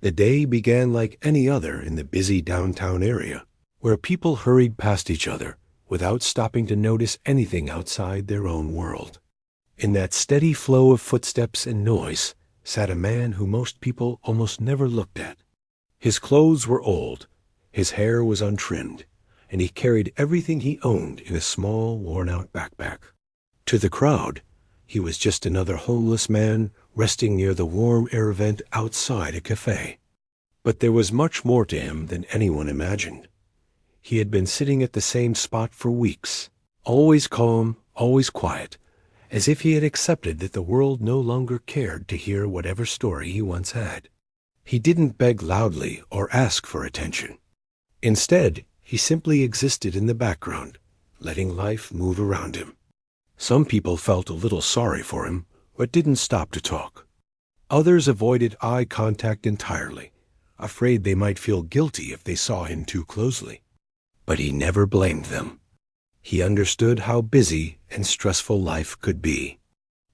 The day began like any other in the busy downtown area, where people hurried past each other without stopping to notice anything outside their own world. In that steady flow of footsteps and noise sat a man who most people almost never looked at. His clothes were old, his hair was untrimmed, and he carried everything he owned in a small, worn-out backpack. To the crowd, he was just another homeless man resting near the warm air vent outside a cafe. But there was much more to him than anyone imagined. He had been sitting at the same spot for weeks, always calm, always quiet, as if he had accepted that the world no longer cared to hear whatever story he once had. He didn't beg loudly or ask for attention. Instead, he simply existed in the background, letting life move around him. Some people felt a little sorry for him, but didn't stop to talk. Others avoided eye contact entirely, afraid they might feel guilty if they saw him too closely. But he never blamed them. He understood how busy and stressful life could be,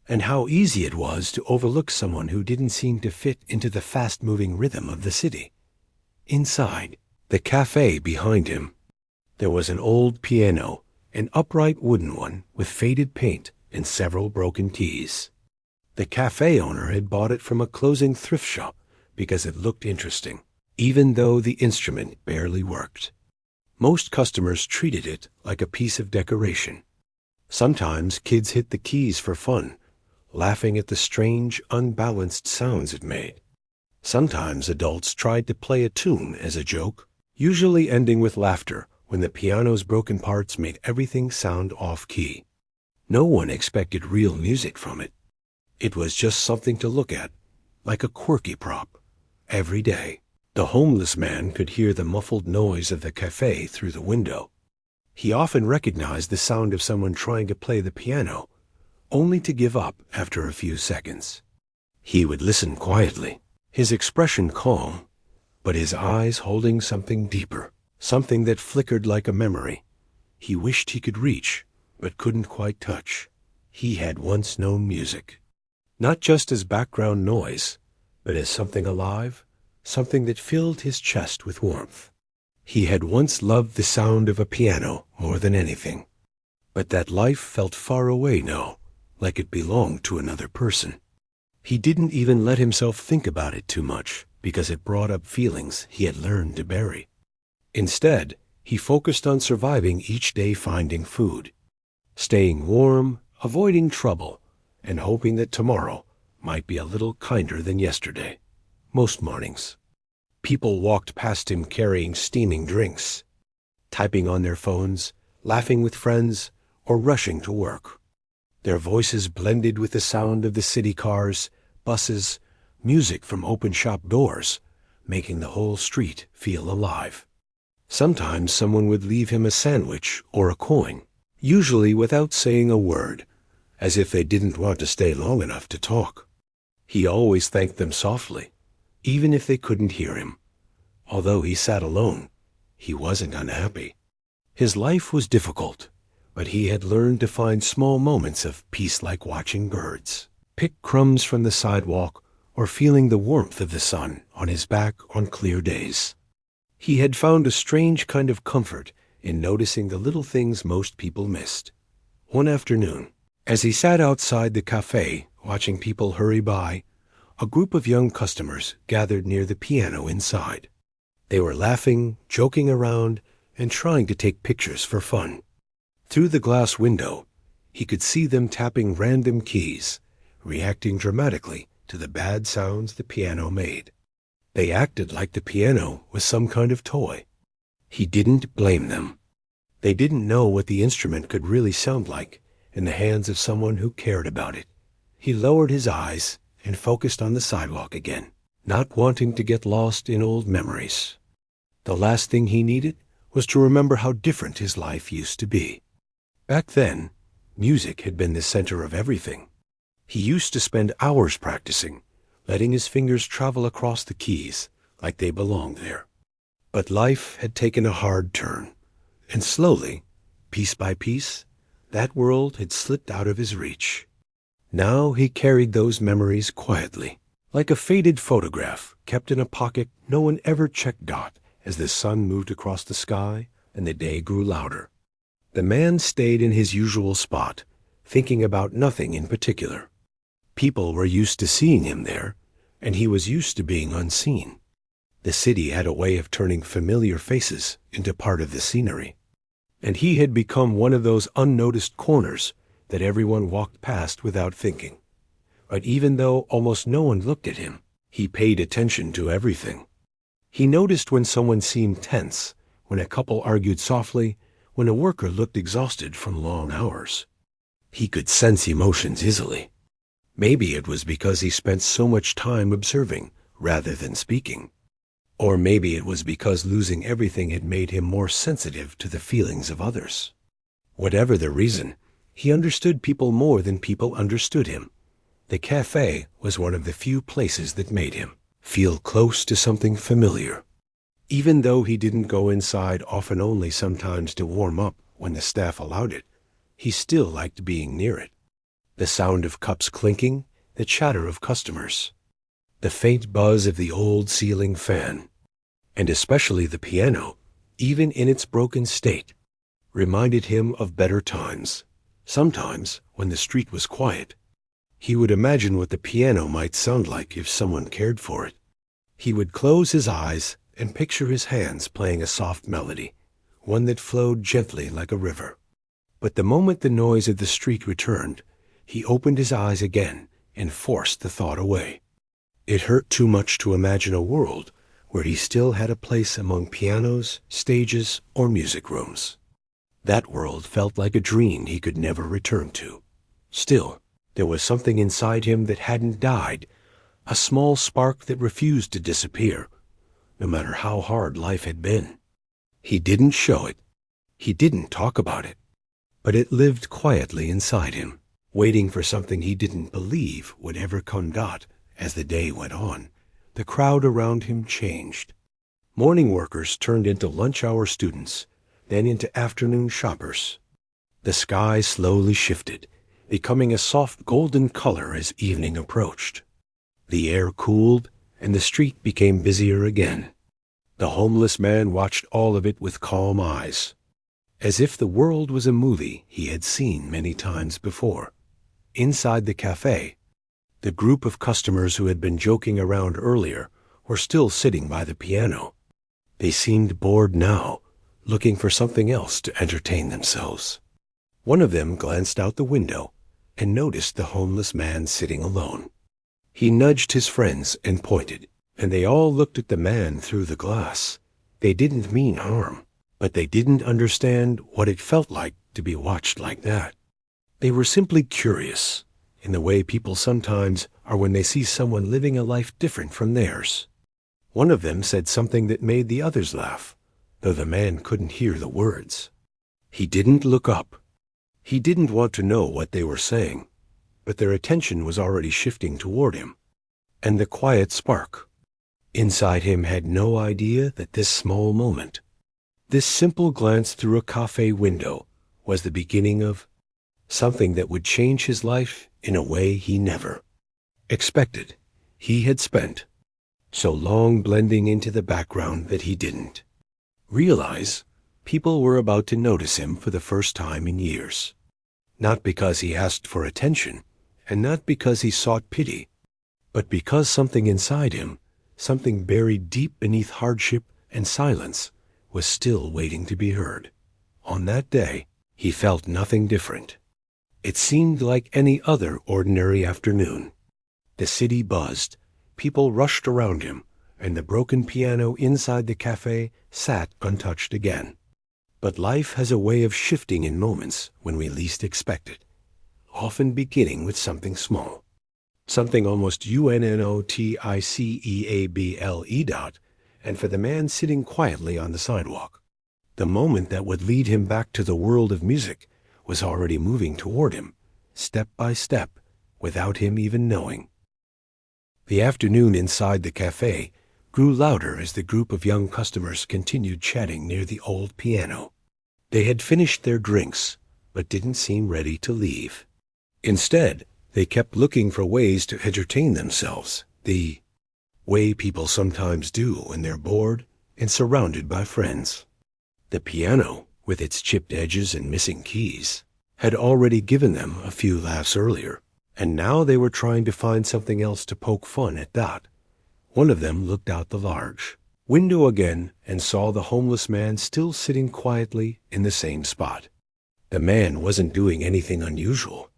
and how easy it was to overlook someone who didn't seem to fit into the fast-moving rhythm of the city. Inside the cafe behind him, there was an old piano, an upright wooden one with faded paint and several broken keys. The cafe owner had bought it from a closing thrift shop because it looked interesting, even though the instrument barely worked. Most customers treated it like a piece of decoration. Sometimes kids hit the keys for fun, laughing at the strange, unbalanced sounds it made. Sometimes adults tried to play a tune as a joke, usually ending with laughter when the piano's broken parts made everything sound off-key. No one expected real music from it. It was just something to look at, like a quirky prop, every day. The homeless man could hear the muffled noise of the cafe through the window. He often recognized the sound of someone trying to play the piano, only to give up after a few seconds. He would listen quietly, his expression calm, but his eyes holding something deeper, something that flickered like a memory. He wished he could reach, but couldn't quite touch. He had once known music, not just as background noise, but as something alive, something that filled his chest with warmth. He had once loved the sound of a piano more than anything, but that life felt far away now, like it belonged to another person. He didn't even let himself think about it too much, because it brought up feelings he had learned to bury. Instead, he focused on surviving each day, finding food, staying warm, avoiding trouble, and hoping that tomorrow might be a little kinder than yesterday. Most mornings, people walked past him carrying steaming drinks, typing on their phones, laughing with friends, or rushing to work. Their voices blended with the sound of the city cars, buses, music from open shop doors, making the whole street feel alive. Sometimes someone would leave him a sandwich or a coin, usually without saying a word, as if they didn't want to stay long enough to talk. He always thanked them softly, even if they couldn't hear him. Although he sat alone, he wasn't unhappy. His life was difficult, but he had learned to find small moments of peace, like watching birds pick crumbs from the sidewalk or feeling the warmth of the sun on his back on clear days. He had found a strange kind of comfort in noticing the little things most people missed. One afternoon, as he sat outside the cafe watching people hurry by, a group of young customers gathered near the piano inside. They were laughing, joking around, and trying to take pictures for fun. Through the glass window, he could see them tapping random keys, reacting dramatically to the bad sounds the piano made. They acted like the piano was some kind of toy. He didn't blame them. They didn't know what the instrument could really sound like in the hands of someone who cared about it. He lowered his eyes and focused on the sidewalk again, not wanting to get lost in old memories. The last thing he needed was to remember how different his life used to be. Back then, music had been the center of everything. He used to spend hours practicing, letting his fingers travel across the keys like they belonged there. But life had taken a hard turn, and slowly, piece by piece, that world had slipped out of his reach. Now he carried those memories quietly, Like a faded photograph kept in a pocket no one ever checked out as the sun moved across the sky and the day grew louder. The man stayed in his usual spot, thinking about nothing in particular. People were used to seeing him there, and he was used to being unseen. The city had a way of turning familiar faces into part of the scenery, and he had become one of those unnoticed corners that everyone walked past without thinking. But even though almost no one looked at him, he paid attention to everything. He noticed when someone seemed tense, when a couple argued softly, when a worker looked exhausted from long hours. He could sense emotions easily. Maybe it was because he spent so much time observing rather than speaking. Or maybe it was because losing everything had made him more sensitive to the feelings of others. Whatever the reason, he understood people more than people understood him. The cafe was one of the few places that made him feel close to something familiar. Even though he didn't go inside, often only sometimes to warm up when the staff allowed it, he still liked being near it. The sound of cups clinking, the chatter of customers, the faint buzz of the old ceiling fan, and especially the piano, even in its broken state, reminded him of better times. Sometimes, when the street was quiet, he would imagine what the piano might sound like if someone cared for it. He would close his eyes and picture his hands playing a soft melody, one that flowed gently like a river. But the moment the noise of the street returned, he opened his eyes again and forced the thought away. It hurt too much to imagine a world where he still had a place among pianos, stages, or music rooms. That world felt like a dream he could never return to. Still, there was something inside him that hadn't died, a small spark that refused to disappear, no matter how hard life had been. He didn't show it. He didn't talk about it. But it lived quietly inside him, waiting for something he didn't believe would ever come out. As the day went on, the crowd around him changed. Morning workers turned into lunch-hour students, then into afternoon shoppers. The sky slowly shifted, becoming a soft golden color as evening approached. The air cooled, and the street became busier again. The homeless man watched all of it with calm eyes, as if the world was a movie he had seen many times before. Inside the cafe, the group of customers who had been joking around earlier were still sitting by the piano. They seemed bored now, looking for something else to entertain themselves. One of them glanced out the window and noticed the homeless man sitting alone. He nudged his friends and pointed, and they all looked at the man through the glass. They didn't mean harm, but they didn't understand what it felt like to be watched like that. They were simply curious, in the way people sometimes are when they see someone living a life different from theirs. One of them said something that made the others laugh, though the man couldn't hear the words. He didn't look up. He didn't want to know what they were saying, but their attention was already shifting toward him. And the quiet spark inside him had no idea that this small moment, this simple glance through a cafe window, was the beginning of something that would change his life in a way he never expected. He had spent so long blending into the background that he didn't realize people were about to notice him for the first time in years. Not because he asked for attention, and not because he sought pity, but because something inside him, something buried deep beneath hardship and silence, was still waiting to be heard. On that day, he felt nothing different. It seemed like any other ordinary afternoon. The city buzzed, people rushed around him, and the broken piano inside the cafe sat untouched again. But life has a way of shifting in moments when we least expect it, often beginning with something small, something almost unnoticeable, and for the man sitting quietly on the sidewalk, the moment that would lead him back to the world of music was already moving toward him, step by step, without him even knowing. The afternoon inside the cafe grew louder as the group of young customers continued chatting near the old piano. They had finished their drinks, but didn't seem ready to leave. Instead, they kept looking for ways to entertain themselves, The way people sometimes do when they're bored and surrounded by friends. The piano, with its chipped edges and missing keys, had already given them a few laughs earlier, and now they were trying to find something else to poke fun at that. One of them looked out the large window again and saw the homeless man still sitting quietly in the same spot. The man wasn't doing anything unusual.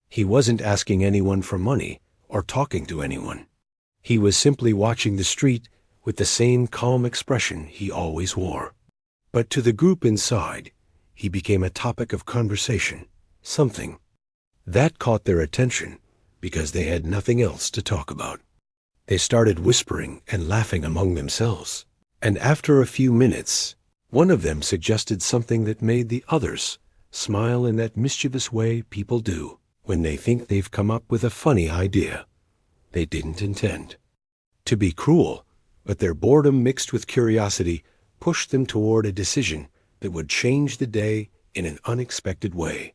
He wasn't asking anyone for money or talking to anyone. He was simply watching the street with the same calm expression he always wore. But to the group inside, he became a topic of conversation, something that caught their attention because they had nothing else to talk about. They started whispering and laughing among themselves, and after a few minutes, one of them suggested something that made the others smile in that mischievous way people do when they think they've come up with a funny idea they didn't intend to be cruel, but their boredom mixed with curiosity pushed them toward a decision that would change the day in an unexpected way.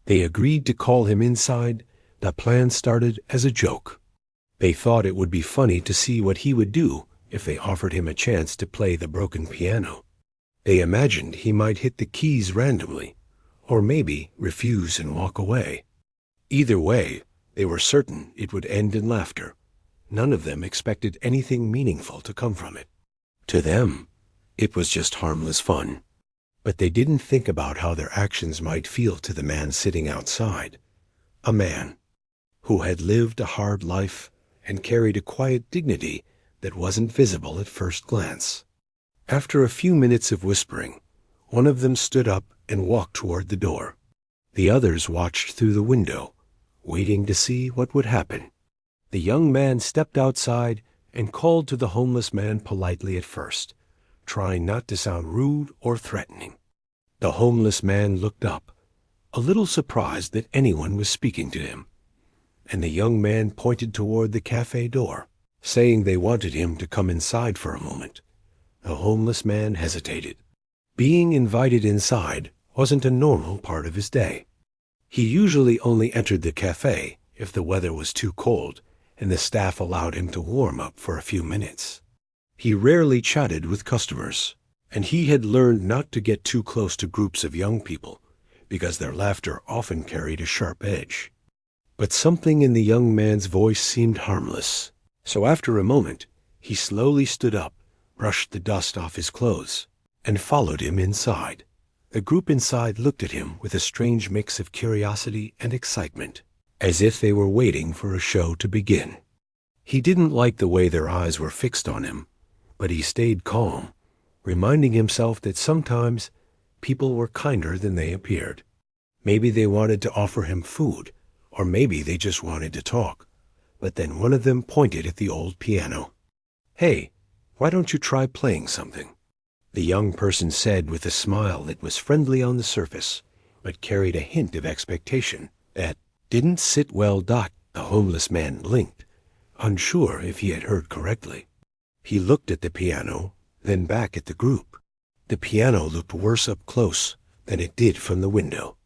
They agreed to call him inside. The plan started as a joke. They thought it would be funny to see what he would do if they offered him a chance to play the broken piano. They imagined he might hit the keys randomly, or maybe refuse and walk away. Either way, they were certain it would end in laughter. None of them expected anything meaningful to come from it. To them, it was just harmless fun. But they didn't think about how their actions might feel to the man sitting outside. A man who had lived a hard life and carried a quiet dignity that wasn't visible at first glance. After a few minutes of whispering, one of them stood up and walked toward the door. The others watched through the window, waiting to see what would happen. The young man stepped outside and called to the homeless man politely at first, trying not to sound rude or threatening. The homeless man looked up, a little surprised that anyone was speaking to him, and the young man pointed toward the cafe door, saying they wanted him to come inside for a moment. The homeless man hesitated. Being invited inside wasn't a normal part of his day. He usually only entered the cafe if the weather was too cold and the staff allowed him to warm up for a few minutes. He rarely chatted with customers, and he had learned not to get too close to groups of young people because their laughter often carried a sharp edge. But something in the young man's voice seemed harmless, so after a moment, he slowly stood up, brushed the dust off his clothes, and followed him inside. The group inside looked at him with a strange mix of curiosity and excitement, as if they were waiting for a show to begin. He didn't like the way their eyes were fixed on him, but he stayed calm, reminding himself that sometimes people were kinder than they appeared. Maybe they wanted to offer him food, or maybe they just wanted to talk. But then one of them pointed at the old piano. "Hey, why don't you try playing something?" The young person said with a smile that was friendly on the surface, but carried a hint of expectation that didn't sit well. The homeless man blinked, unsure if he had heard correctly. He looked at the piano, then back at the group. The piano looked worse up close than it did from the window.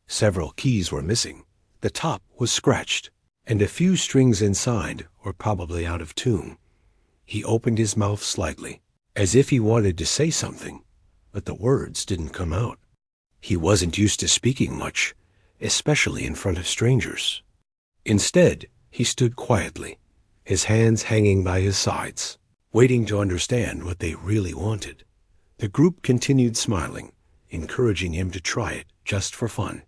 Several keys were missing. The top was scratched, and a few strings inside were probably out of tune. He opened his mouth slightly, as if he wanted to say something, but the words didn't come out. He wasn't used to speaking much, especially in front of strangers. Instead, he stood quietly, his hands hanging by his sides, waiting to understand what they really wanted. The group continued smiling, encouraging him to try it just for fun.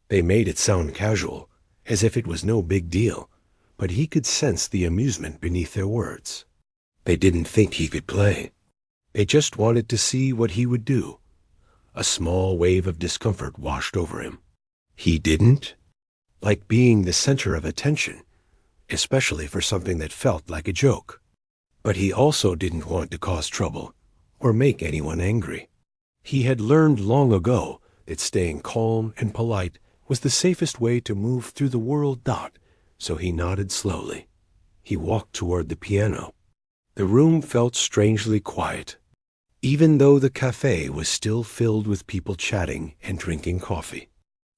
They made it sound casual, as if it was no big deal, but he could sense the amusement beneath their words. They didn't think he could play. They just wanted to see what he would do. A small wave of discomfort washed over him. He didn't like being the center of attention, especially for something that felt like a joke. But he also didn't want to cause trouble or make anyone angry. He had learned long ago that staying calm and polite was the safest way to move through the world. So he nodded slowly. He walked toward the piano. The room felt strangely quiet, even though the cafe was still filled with people chatting and drinking coffee.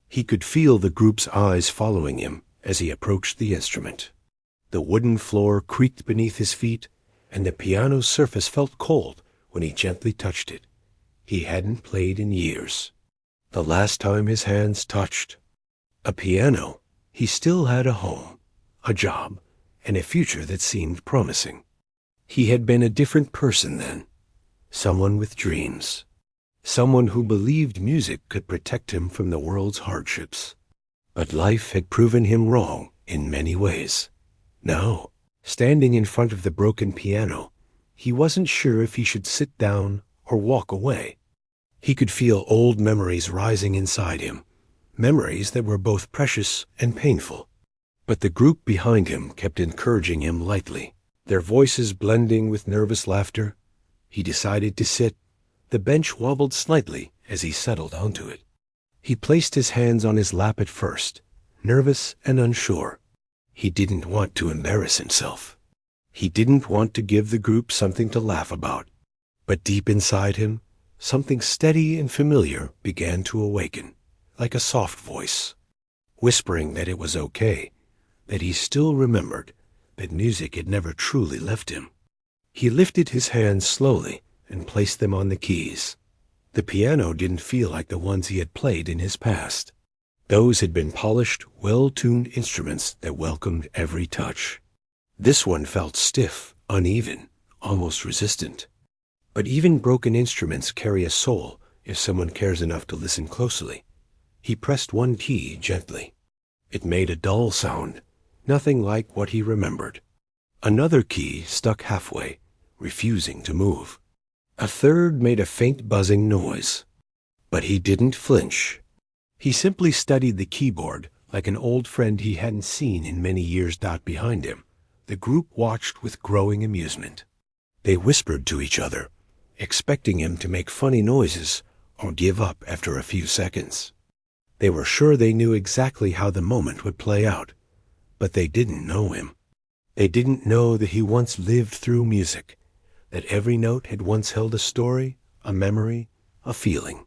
He could feel the group's eyes following him as he approached the instrument. The wooden floor creaked beneath his feet, and the piano's surface felt cold when he gently touched it. He hadn't played in years. The last time his hands touched a piano, he still had a home, a job, and a future that seemed promising. He had been a different person then, someone with dreams, someone who believed music could protect him from the world's hardships. But life had proven him wrong in many ways. Now, standing in front of the broken piano, he wasn't sure if he should sit down or walk away. He could feel old memories rising inside him, memories that were both precious and painful. But the group behind him kept encouraging him lightly, their voices blending with nervous laughter. He decided to sit. The bench wobbled slightly as he settled onto it. He placed his hands on his lap at first, nervous and unsure. He didn't want to embarrass himself. He didn't want to give the group something to laugh about. But deep inside him, something steady and familiar began to awaken, like a soft voice, whispering that it was okay, that he still remembered, that music had never truly left him. He lifted his hands slowly and placed them on the keys. The piano didn't feel like the ones he had played in his past. Those had been polished, well-tuned instruments that welcomed every touch. This one felt stiff, uneven, almost resistant. But even broken instruments carry a soul if someone cares enough to listen closely. He pressed one key gently. It made a dull sound, nothing like what he remembered. Another key stuck halfway, refusing to move. A third made a faint buzzing noise. But he didn't flinch. He simply studied the keyboard like an old friend he hadn't seen in many years. Behind him, the group watched with growing amusement. They whispered to each other, expecting him to make funny noises or give up after a few seconds. They were sure they knew exactly how the moment would play out, but they didn't know him. They didn't know that he once lived through music, that every note had once held a story, a memory, a feeling.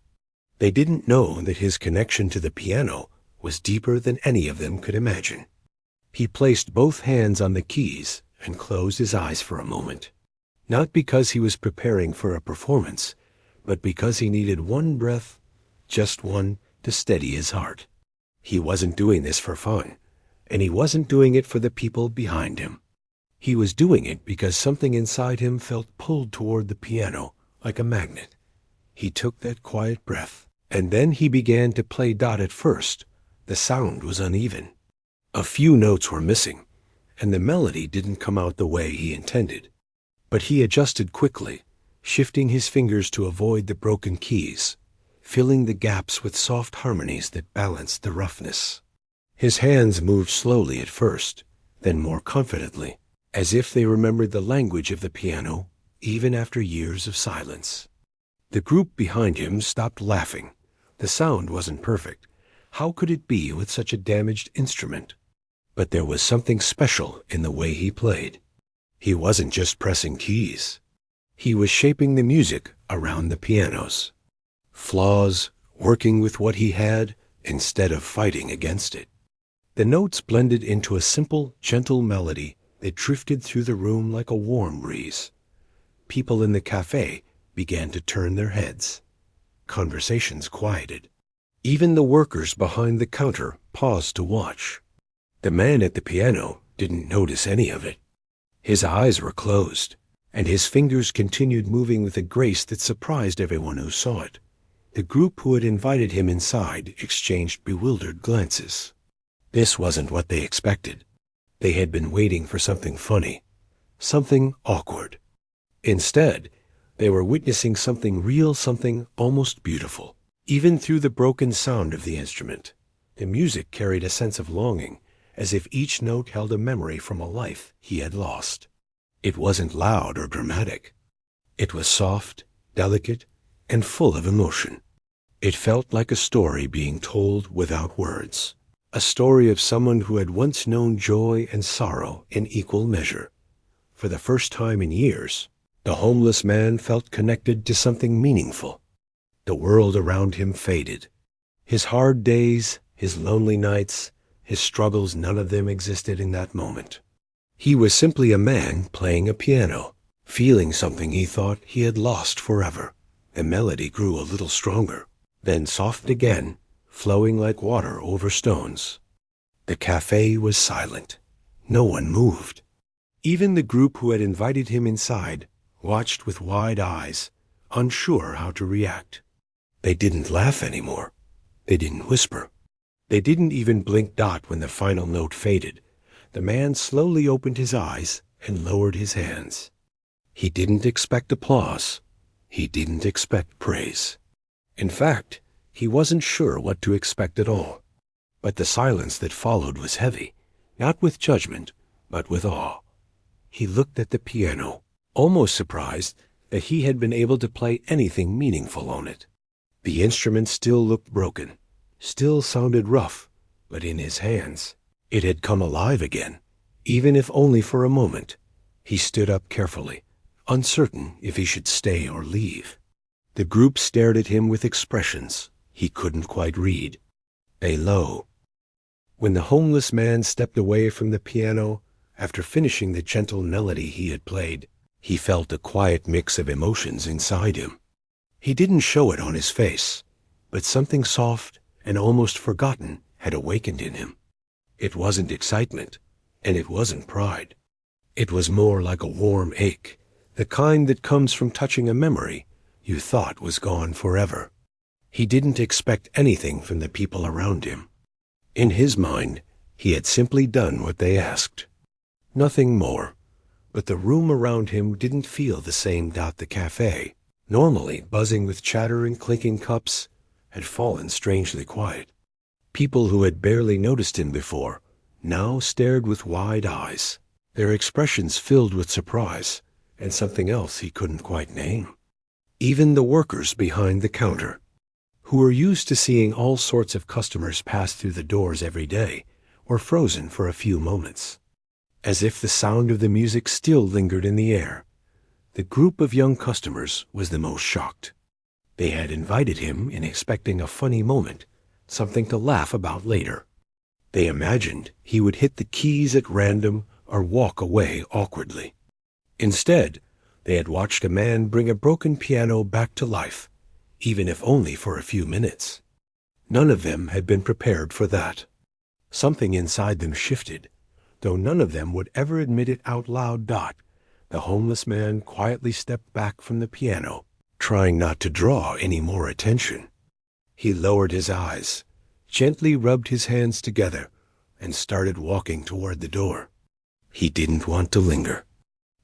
They didn't know that his connection to the piano was deeper than any of them could imagine. He placed both hands on the keys and closed his eyes for a moment, not because he was preparing for a performance, but because he needed one breath, just one, to steady his heart. He wasn't doing this for fun, and he wasn't doing it for the people behind him. He was doing it because something inside him felt pulled toward the piano like a magnet. He took that quiet breath, and then he began to play. At first, the sound was uneven. A few notes were missing, and the melody didn't come out the way he intended. But he adjusted quickly, shifting his fingers to avoid the broken keys, filling the gaps with soft harmonies that balanced the roughness. His hands moved slowly at first, then more confidently, as if they remembered the language of the piano, even after years of silence. The group behind him stopped laughing. The sound wasn't perfect. How could it be with such a damaged instrument? But there was something special in the way he played. He wasn't just pressing keys. He was shaping the music around the pianos. Flaws, working with what he had instead of fighting against it. The notes blended into a simple, gentle melody that drifted through the room like a warm breeze. People in the cafe began to turn their heads. Conversations quieted. Even the workers behind the counter paused to watch. The man at the piano didn't notice any of it. His eyes were closed, and his fingers continued moving with a grace that surprised everyone who saw it. The group who had invited him inside exchanged bewildered glances. This wasn't what they expected. They had been waiting for something funny, something awkward. Instead, they were witnessing something real, something almost beautiful. Even through the broken sound of the instrument, the music carried a sense of longing, as if each note held a memory from a life he had lost. It wasn't loud or dramatic. It was soft, delicate, and full of emotion. It felt like a story being told without words. A story of someone who had once known joy and sorrow in equal measure. For the first time in years, the homeless man felt connected to something meaningful. The world around him faded. His hard days, his lonely nights, his struggles, none of them existed in that moment. He was simply a man playing a piano, feeling something he thought he had lost forever. The melody grew a little stronger, then softened again, flowing like water over stones. The cafe was silent. No one moved. Even the group who had invited him inside watched with wide eyes, unsure how to react. They didn't laugh anymore. They didn't whisper. They didn't even blink dot when the final note faded. The man slowly opened his eyes and lowered his hands. He didn't expect applause. He didn't expect praise. In fact, he wasn't sure what to expect at all. But the silence that followed was heavy, not with judgment, but with awe. He looked at the piano, almost surprised that he had been able to play anything meaningful on it. The instrument still looked broken, still sounded rough, but in his hands, it had come alive again, even if only for a moment. He stood up carefully, uncertain if he should stay or leave. The group stared at him with expressions he couldn't quite read. A low. When the homeless man stepped away from the piano, after finishing the gentle melody he had played, he felt a quiet mix of emotions inside him. He didn't show it on his face, but something soft and almost forgotten had awakened in him. It wasn't excitement, and it wasn't pride. It was more like a warm ache, the kind that comes from touching a memory you thought was gone forever. He didn't expect anything from the people around him. In his mind, he had simply done what they asked. Nothing more. But the room around him didn't feel the same. The cafe, normally buzzing with chatter and clinking cups, had fallen strangely quiet. People who had barely noticed him before now stared with wide eyes, their expressions filled with surprise and something else he couldn't quite name. Even the workers behind the counter, who were used to seeing all sorts of customers pass through the doors every day, were frozen for a few moments, as if the sound of the music still lingered in the air. The group of young customers was the most shocked. They had invited him in expecting a funny moment, something to laugh about later. They imagined he would hit the keys at random or walk away awkwardly. Instead, they had watched a man bring a broken piano back to life, even if only for a few minutes. None of them had been prepared for that. Something inside them shifted, though none of them would ever admit it out loud. The homeless man quietly stepped back from the piano, trying not to draw any more attention. He lowered his eyes, gently rubbed his hands together, and started walking toward the door. He didn't want to linger.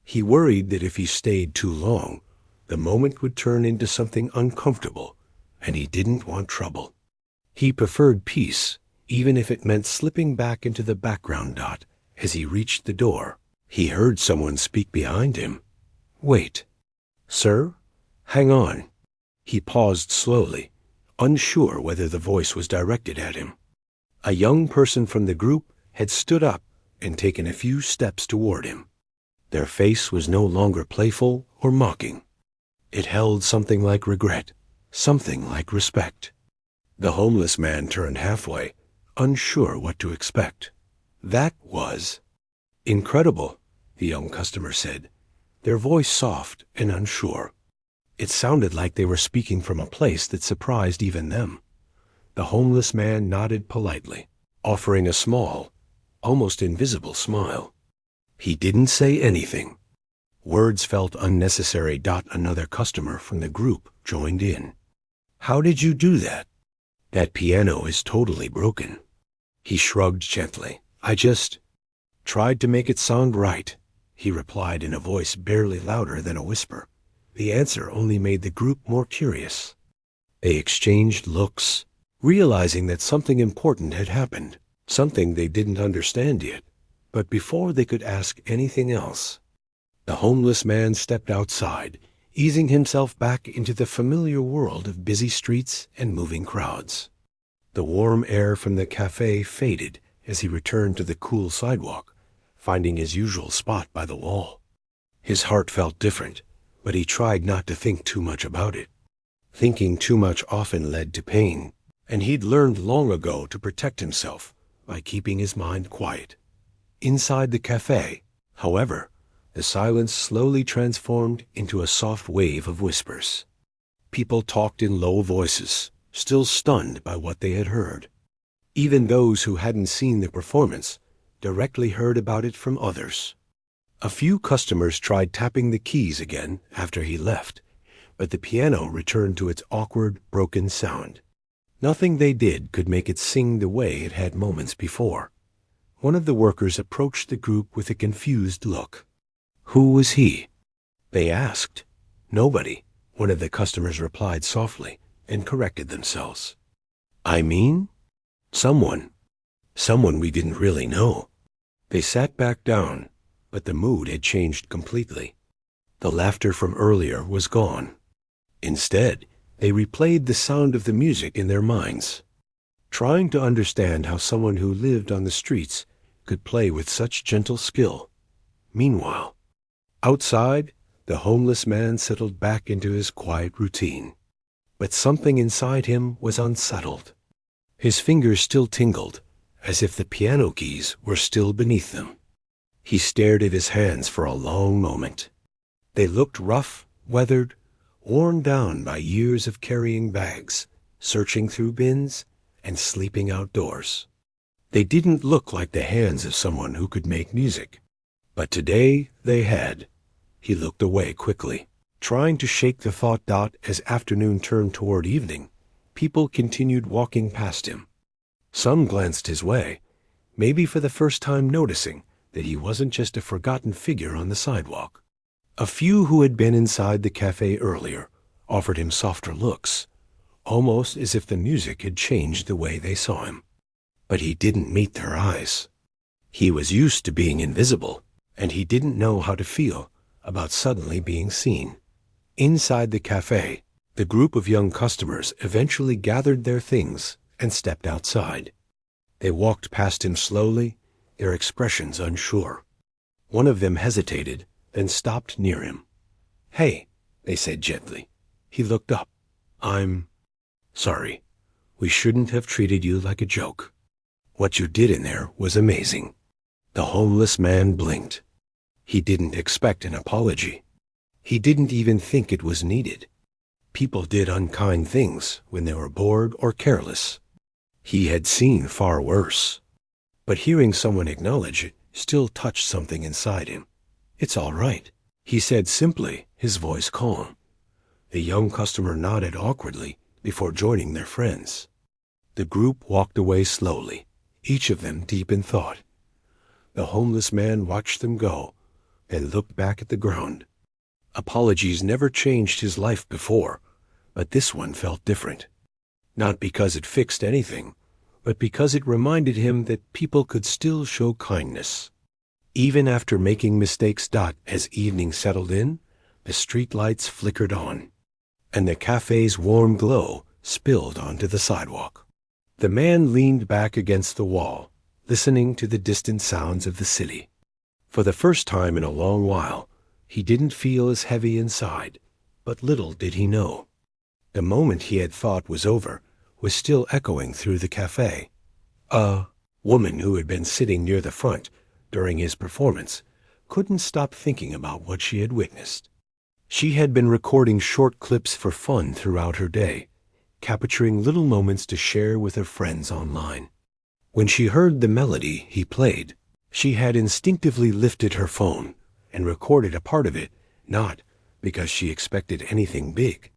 He worried that if he stayed too long, the moment would turn into something uncomfortable, and he didn't want trouble. He preferred peace, even if it meant slipping back into the background. As he reached the door, he heard someone speak behind him. "Wait. Sir? Hang on." He paused slowly, unsure whether the voice was directed at him. A young person from the group had stood up and taken a few steps toward him. Their face was no longer playful or mocking. It held something like regret, something like respect. The homeless man turned halfway, unsure what to expect. "That was incredible," the young customer said, their voice soft and unsure. It sounded like they were speaking from a place that surprised even them. The homeless man nodded politely, offering a small, almost invisible smile. He didn't say anything. Words felt unnecessary. Another customer from the group joined in. "How did you do that? That piano is totally broken." He shrugged gently. "I just tried to make it sound right," he replied in a voice barely louder than a whisper. The answer only made the group more curious. They exchanged looks, realizing that something important had happened, something they didn't understand yet. But before they could ask anything else, the homeless man stepped outside, easing himself back into the familiar world of busy streets and moving crowds. The warm air from the cafe faded as he returned to the cool sidewalk, finding his usual spot by the wall. His heart felt different, but he tried not to think too much about it. Thinking too much often led to pain, and he'd learned long ago to protect himself by keeping his mind quiet. Inside the cafe, However, the silence slowly transformed into a soft wave of whispers. People talked in low voices, still stunned by what they had heard. Even those who hadn't seen the performance directly heard about it from others. A few customers tried tapping the keys again after he left, but the piano returned to its awkward, broken sound. Nothing they did could make it sing the way it had moments before. One of the workers approached the group with a confused look. Who was he? They asked. Nobody, one of the customers replied softly and corrected themselves. I mean, someone we didn't really know. They sat back down, but the mood had changed completely. The laughter from earlier was gone. Instead, they replayed the sound of the music in their minds, trying to understand how someone who lived on the streets could play with such gentle skill. Meanwhile, outside, the homeless man settled back into his quiet routine. But something inside him was unsettled. His fingers still tingled, as if the piano keys were still beneath them. He stared at his hands for a long moment. They looked rough, weathered, worn down by years of carrying bags, searching through bins, and sleeping outdoors. They didn't look like the hands of someone who could make music. But today they had. He looked away quickly, trying to shake the thought as afternoon turned toward evening. People continued walking past him. Some glanced his way, maybe for the first time noticing that he wasn't just a forgotten figure on the sidewalk. A few who had been inside the cafe earlier offered him softer looks, almost as if the music had changed the way they saw him. But he didn't meet their eyes. He was used to being invisible, and he didn't know how to feel about suddenly being seen. Inside the cafe, the group of young customers eventually gathered their things and stepped outside. They walked past him slowly, their expressions unsure. One of them hesitated, then stopped near him. Hey, they said gently. He looked up. I'm sorry. We shouldn't have treated you like a joke. What you did in there was amazing. The homeless man blinked. He didn't expect an apology. He didn't even think it was needed. People did unkind things when they were bored or careless. He had seen far worse. But hearing someone acknowledge it still touched something inside him. It's all right, he said simply, his voice calm. The young customer nodded awkwardly before joining their friends. The group walked away slowly, each of them deep in thought. The homeless man watched them go and looked back at the ground. Apologies never changed his life before, but this one felt different. Not because it fixed anything, but because it reminded him that people could still show kindness. Even after making mistakes. As evening settled in, the streetlights flickered on, and the cafe's warm glow spilled onto the sidewalk. The man leaned back against the wall, listening to the distant sounds of the city. For the first time in a long while, he didn't feel as heavy inside, but little did he know. The moment he had thought was over was still echoing through the cafe. A woman who had been sitting near the front during his performance couldn't stop thinking about what she had witnessed. She had been recording short clips for fun throughout her day, capturing little moments to share with her friends online. When she heard the melody he played, she had instinctively lifted her phone and recorded a part of it, not because she expected anything big,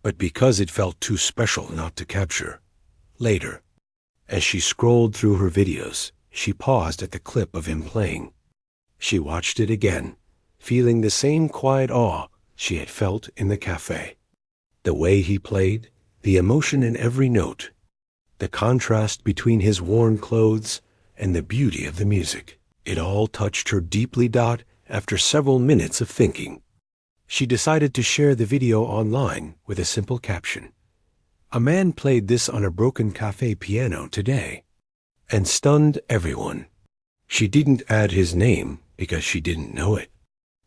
but because it felt too special not to capture. Later, as she scrolled through her videos, she paused at the clip of him playing. She watched it again, feeling the same quiet awe she had felt in the cafe. The way he played, the emotion in every note, the contrast between his worn clothes and the beauty of the music, it all touched her deeply. After several minutes of thinking, she decided to share the video online with a simple caption. A man played this on a broken cafe piano today and stunned everyone. She didn't add his name because she didn't know it.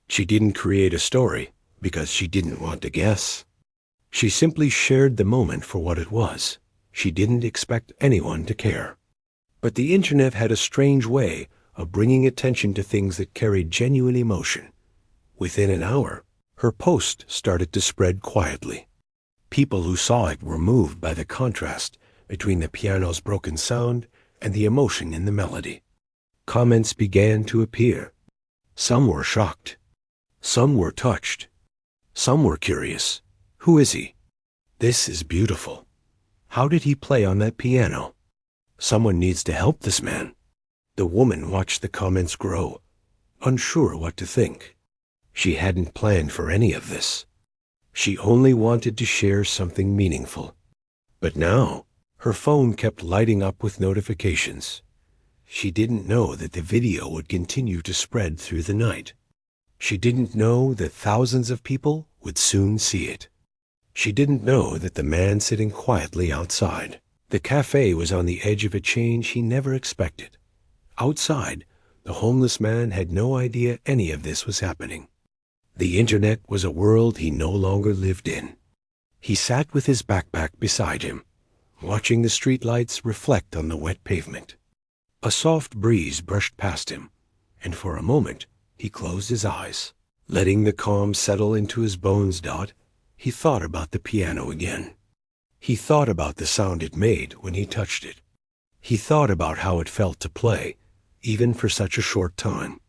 She didn't create a story because she didn't want to guess. She simply shared the moment for what it was. She didn't expect anyone to care. But the internet had a strange way of bringing attention to things that carried genuine emotion. Within an hour, her post started to spread quietly. People who saw it were moved by the contrast between the piano's broken sound and the emotion in the melody. Comments began to appear. Some were shocked. Some were touched. Some were curious. Who is he? This is beautiful. How did he play on that piano? Someone needs to help this man. The woman watched the comments grow, unsure what to think. She hadn't planned for any of this. She only wanted to share something meaningful. But now, her phone kept lighting up with notifications. She didn't know that the video would continue to spread through the night. She didn't know that thousands of people would soon see it. She didn't know that the man sitting quietly outside the cafe was on the edge of a change he never expected. Outside, the homeless man had no idea any of this was happening. The internet was a world he no longer lived in. He sat with his backpack beside him, watching the streetlights reflect on the wet pavement. A soft breeze brushed past him, and for a moment he closed his eyes. Letting the calm settle into his bones, he thought about the piano again. He thought about the sound it made when he touched it. He thought about how it felt to play, even for such a short time.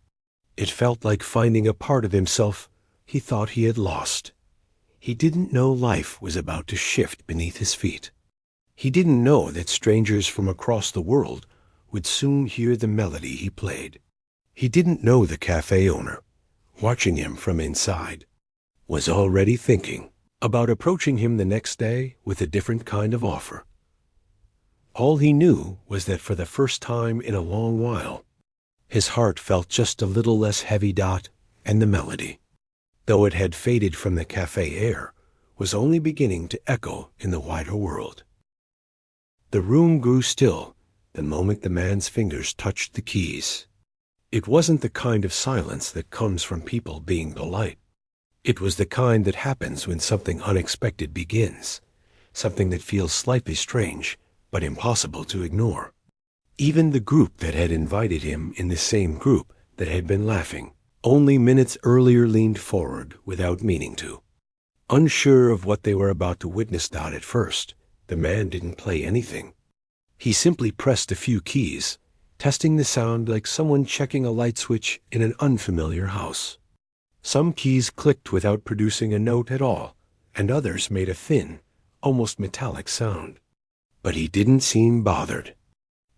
It felt like finding a part of himself he thought he had lost. He didn't know life was about to shift beneath his feet. He didn't know that strangers from across the world would soon hear the melody he played. He didn't know the cafe owner, watching him from inside, was already thinking about approaching him the next day with a different kind of offer. All he knew was that for the first time in a long while, his heart felt just a little less heavy, and the melody, though it had faded from the cafe air, was only beginning to echo in the wider world. The room grew still the moment the man's fingers touched the keys. It wasn't the kind of silence that comes from people being polite. It was the kind that happens when something unexpected begins, something that feels slightly strange, but impossible to ignore. Even the group that had invited him in the same group that had been laughing only minutes earlier leaned forward without meaning to. Unsure of what they were about to witness at first, the man didn't play anything. He simply pressed a few keys, testing the sound like someone checking a light switch in an unfamiliar house. Some keys clicked without producing a note at all, and others made a thin, almost metallic sound. But he didn't seem bothered.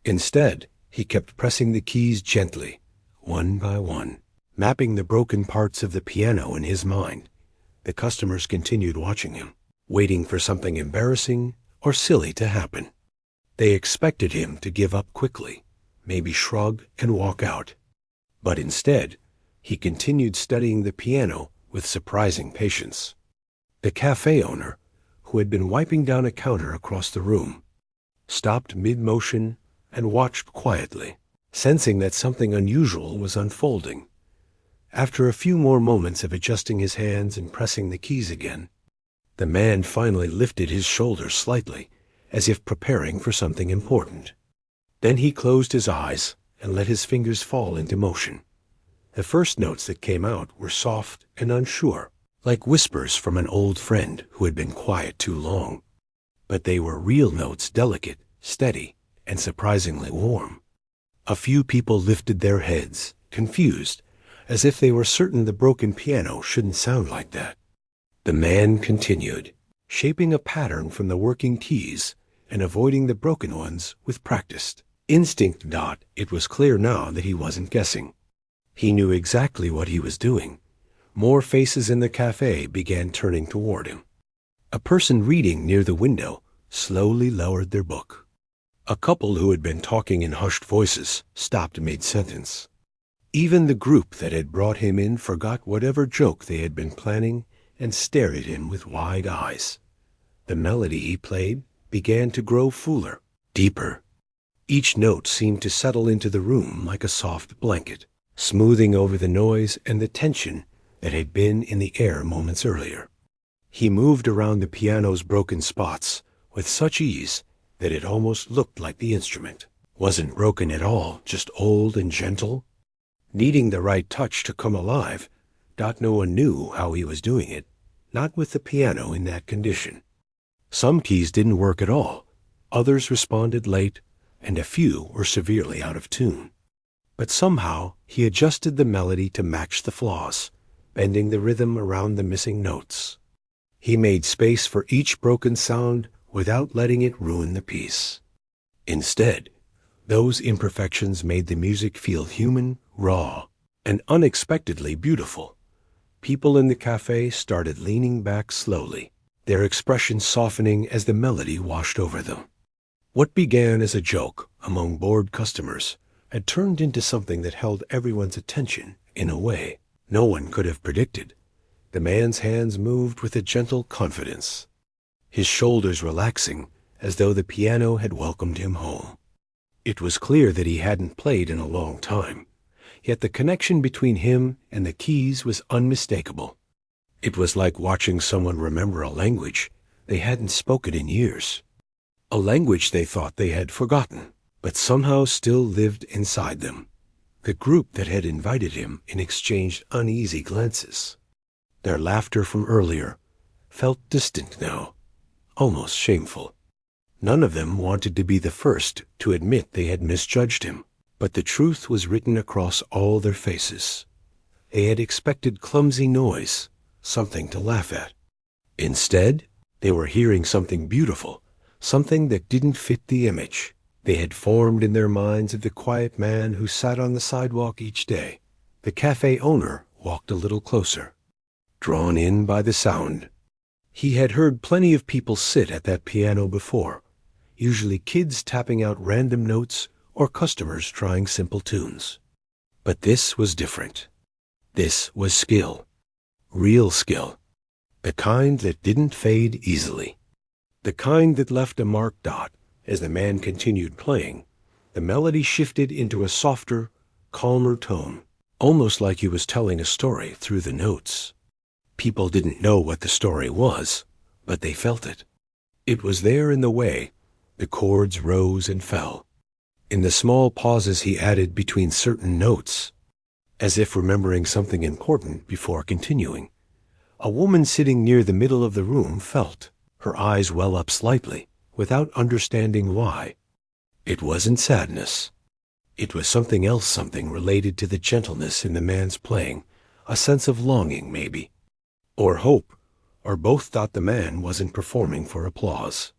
Instead, he kept pressing the keys gently, one by one, mapping the broken parts of the piano in his mind. The customers continued watching him, waiting for something embarrassing or silly to happen. They expected him to give up quickly, maybe shrug and walk out. But instead, he continued studying the piano with surprising patience. The cafe owner, who had been wiping down a counter across the room, stopped mid-motion and watched quietly, sensing that something unusual was unfolding. After a few more moments of adjusting his hands and pressing the keys again, the man finally lifted his shoulders slightly, as if preparing for something important. Then he closed his eyes and let his fingers fall into motion. The first notes that came out were soft and unsure, like whispers from an old friend who had been quiet too long. But they were real notes, delicate, steady, and surprisingly warm. A few people lifted their heads, confused, as if they were certain the broken piano shouldn't sound like that. The man continued, shaping a pattern from the working keys and avoiding the broken ones with practiced instinct. It was clear now that he wasn't guessing. He knew exactly what he was doing. More faces in the cafe began turning toward him. A person reading near the window slowly lowered their book. A couple who had been talking in hushed voices stopped mid-sentence. Even the group that had brought him in forgot whatever joke they had been planning and stared at him with wide eyes. The melody he played began to grow fuller, deeper. Each note seemed to settle into the room like a soft blanket, smoothing over the noise and the tension that had been in the air moments earlier. He moved around the piano's broken spots with such ease that it almost looked like the instrument Wasn't broken at all, just old and gentle, needing the right touch to come alive. No one knew how he was doing it, not with the piano in that condition. Some keys didn't work at all, others responded late, and a few were severely out of tune. But somehow he adjusted the melody to match the flaws, bending the rhythm around the missing notes. He made space for each broken sound without letting it ruin the piece. Instead, those imperfections made the music feel human, raw, and unexpectedly beautiful. People in the cafe started leaning back slowly, their expressions softening as the melody washed over them. What began as a joke among bored customers had turned into something that held everyone's attention in a way no one could have predicted. The man's hands moved with a gentle confidence, his shoulders relaxing as though the piano had welcomed him home. It was clear that he hadn't played in a long time, yet the connection between him and the keys was unmistakable. It was like watching someone remember a language they hadn't spoken in years, a language they thought they had forgotten, but somehow still lived inside them. The group that had invited him in exchanged uneasy glances. Their laughter from earlier felt distant now, almost shameful. None of them wanted to be the first to admit they had misjudged him, but the truth was written across all their faces. They had expected clumsy noise, something to laugh at. Instead, they were hearing something beautiful, something that didn't fit the image they had formed in their minds of the quiet man who sat on the sidewalk each day. The cafe owner walked a little closer, drawn in by the sound. He had heard plenty of people sit at that piano before, usually kids tapping out random notes or customers trying simple tunes. But this was different. This was skill, real skill, the kind that didn't fade easily, the kind that left a marked dot. As the man continued playing, the melody shifted into a softer, calmer tone, almost like he was telling a story through the notes. People didn't know what the story was, but they felt it. It was there in the way the chords rose and fell, in the small pauses he added between certain notes, as if remembering something important before continuing. A woman sitting near the middle of the room felt her eyes well up slightly, without understanding why. It wasn't sadness. It was something else, something related to the gentleness in the man's playing, a sense of longing maybe, or hope, or both. Thought the man wasn't performing for applause.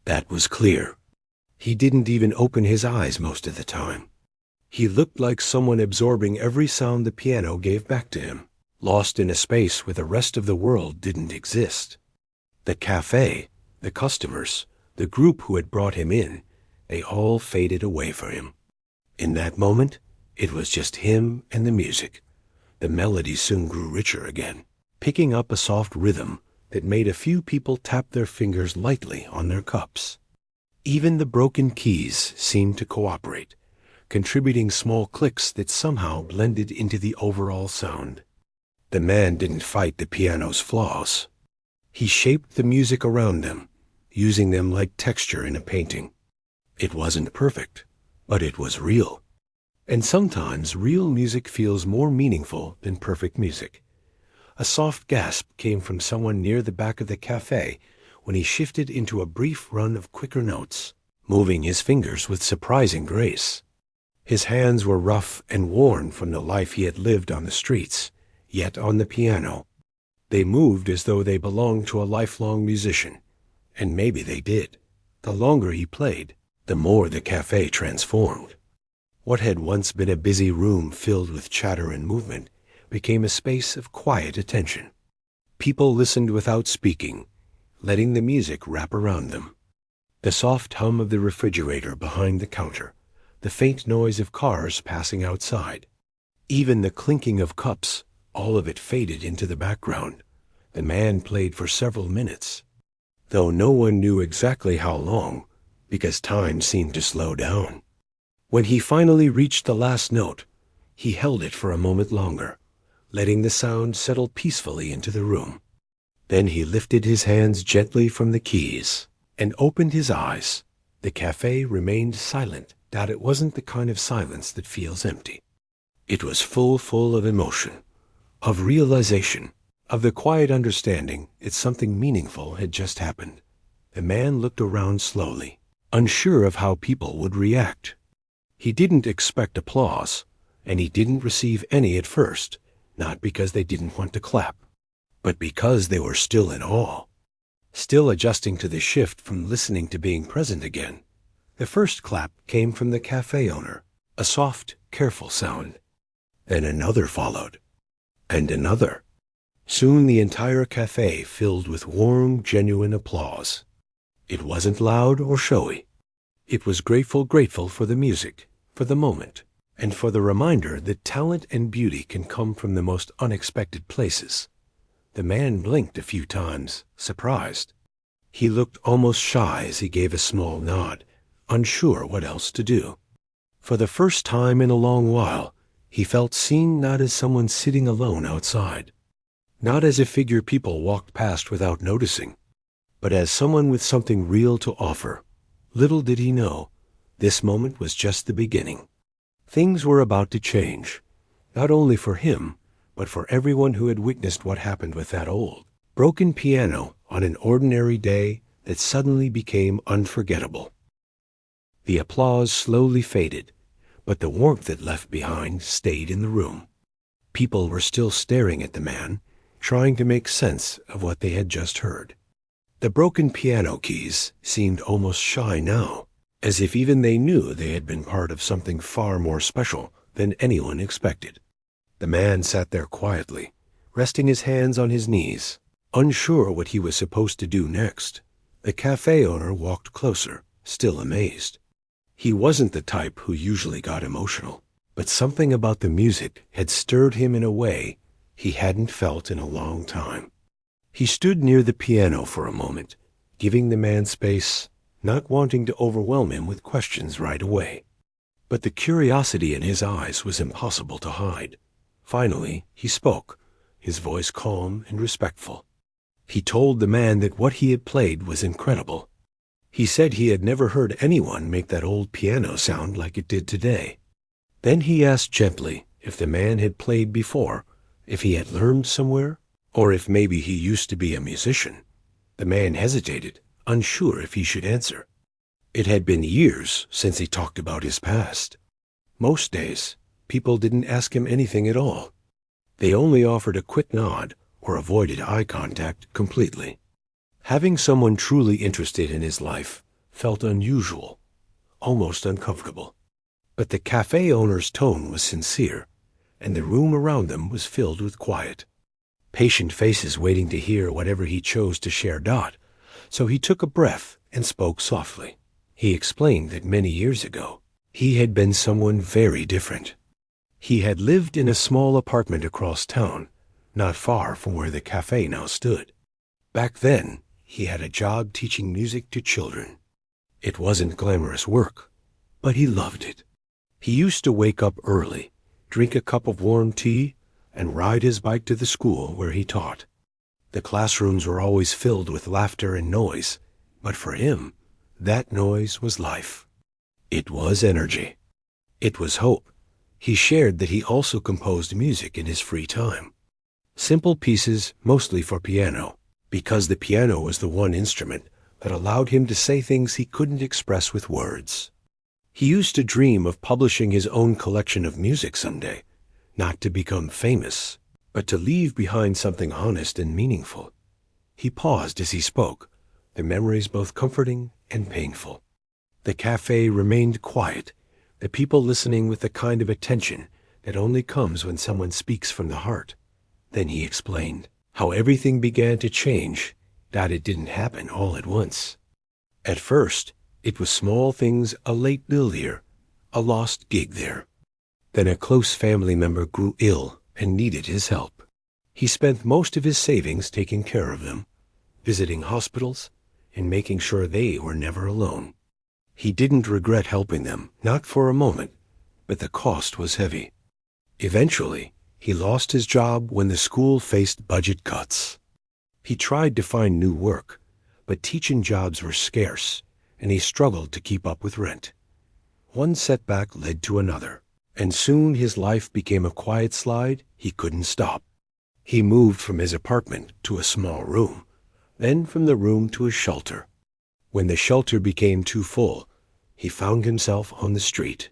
That was clear. He didn't even open his eyes most of the time. He looked like someone absorbing every sound the piano gave back to him, lost in a space where the rest of the world didn't exist. The cafe, the customers, the group who had brought him in, they all faded away for him. In that moment, it was just him and the music. The melody soon grew richer again, picking up a soft rhythm that made a few people tap their fingers lightly on their cups. Even the broken keys seemed to cooperate, contributing small clicks that somehow blended into the overall sound. The man didn't fight the piano's flaws. He shaped the music around them, using them like texture in a painting. It wasn't perfect, but it was real. And sometimes real music feels more meaningful than perfect music. A soft gasp came from someone near the back of the cafe when he shifted into a brief run of quicker notes, moving his fingers with surprising grace. His hands were rough and worn from the life he had lived on the streets, yet on the piano, they moved as though they belonged to a lifelong musician. And maybe they did. The longer he played, the more the cafe transformed. What had once been a busy room filled with chatter and movement became a space of quiet attention. People listened without speaking, letting the music wrap around them. The soft hum of the refrigerator behind the counter, the faint noise of cars passing outside, even the clinking of cups, all of it faded into the background. The man played for several minutes, though no one knew exactly how long, because time seemed to slow down. When he finally reached the last note, he held it for a moment longer, letting the sound settle peacefully into the room. Then he lifted his hands gently from the keys and opened his eyes, The cafe remained silent, that it wasn't the kind of silence that feels empty. It was full of emotion, of realization, of the quiet understanding that something meaningful had just happened. The man looked around slowly, unsure of how people would react. He didn't expect applause, and he didn't receive any at first, not because they didn't want to clap, but because they were still in awe, still adjusting to the shift from listening to being present again. The first clap came from the cafe owner, a soft, careful sound. Then another followed, and another. Soon the entire cafe filled with warm, genuine applause. It wasn't loud or showy. It was grateful for the music, for the moment, and for the reminder that talent and beauty can come from the most unexpected places. The man blinked a few times, surprised. He looked almost shy as he gave a small nod, unsure what else to do. For the first time in a long while, he felt seen not as someone sitting alone outside, not as a figure people walked past without noticing, but as someone with something real to offer. Little did he know, this moment was just the beginning. Things were about to change, not only for him, but for everyone who had witnessed what happened with that old, broken piano on an ordinary day that suddenly became unforgettable. The applause slowly faded, but the warmth it left behind stayed in the room. People were still staring at the man, trying to make sense of what they had just heard. The broken piano keys seemed almost shy now, as if even they knew they had been part of something far more special than anyone expected. The man sat there quietly, resting his hands on his knees, unsure what he was supposed to do next. The cafe owner walked closer, still amazed. He wasn't the type who usually got emotional, but something about the music had stirred him in a way he hadn't felt in a long time. He stood near the piano for a moment, giving the man space, not wanting to overwhelm him with questions right away. But the curiosity in his eyes was impossible to hide. Finally, he spoke, his voice calm and respectful. He told the man that what he had played was incredible. He said he had never heard anyone make that old piano sound like it did today. Then he asked gently if the man had played before, if he had learned somewhere, or if maybe he used to be a musician. The man hesitated, unsure if he should answer. It had been years since he talked about his past. Most days, people didn't ask him anything at all. They only offered a quick nod or avoided eye contact completely. Having someone truly interested in his life felt unusual, almost uncomfortable. But the cafe owner's tone was sincere, and the room around them was filled with quiet. Patient faces waiting to hear whatever he chose to share. So he took a breath and spoke softly. He explained that many years ago, he had been someone very different. He had lived in a small apartment across town, not far from where the cafe now stood. Back then, he had a job teaching music to children. It wasn't glamorous work, but he loved it. He used to wake up early, drink a cup of warm tea, and ride his bike to the school where he taught. The classrooms were always filled with laughter and noise, but for him, that noise was life. It was energy. It was hope. He shared that he also composed music in his free time. Simple pieces, mostly for piano, because the piano was the one instrument that allowed him to say things he couldn't express with words. He used to dream of publishing his own collection of music someday, not to become famous, but to leave behind something honest and meaningful. He paused as he spoke, the memories both comforting and painful. The cafe remained quiet, the people listening with the kind of attention that only comes when someone speaks from the heart. Then he explained how everything began to change, that it didn't happen all at once. At first, it was small things, a late bill here, a lost gig there. Then a close family member grew ill and needed his help. He spent most of his savings taking care of them, visiting hospitals, and making sure they were never alone. He didn't regret helping them, not for a moment, but the cost was heavy. Eventually, he lost his job when the school faced budget cuts. He tried to find new work, but teaching jobs were scarce, and he struggled to keep up with rent. One setback led to another, and soon his life became a quiet slide he couldn't stop. He moved from his apartment to a small room, then from the room to a shelter. When the shelter became too full, he found himself on the street.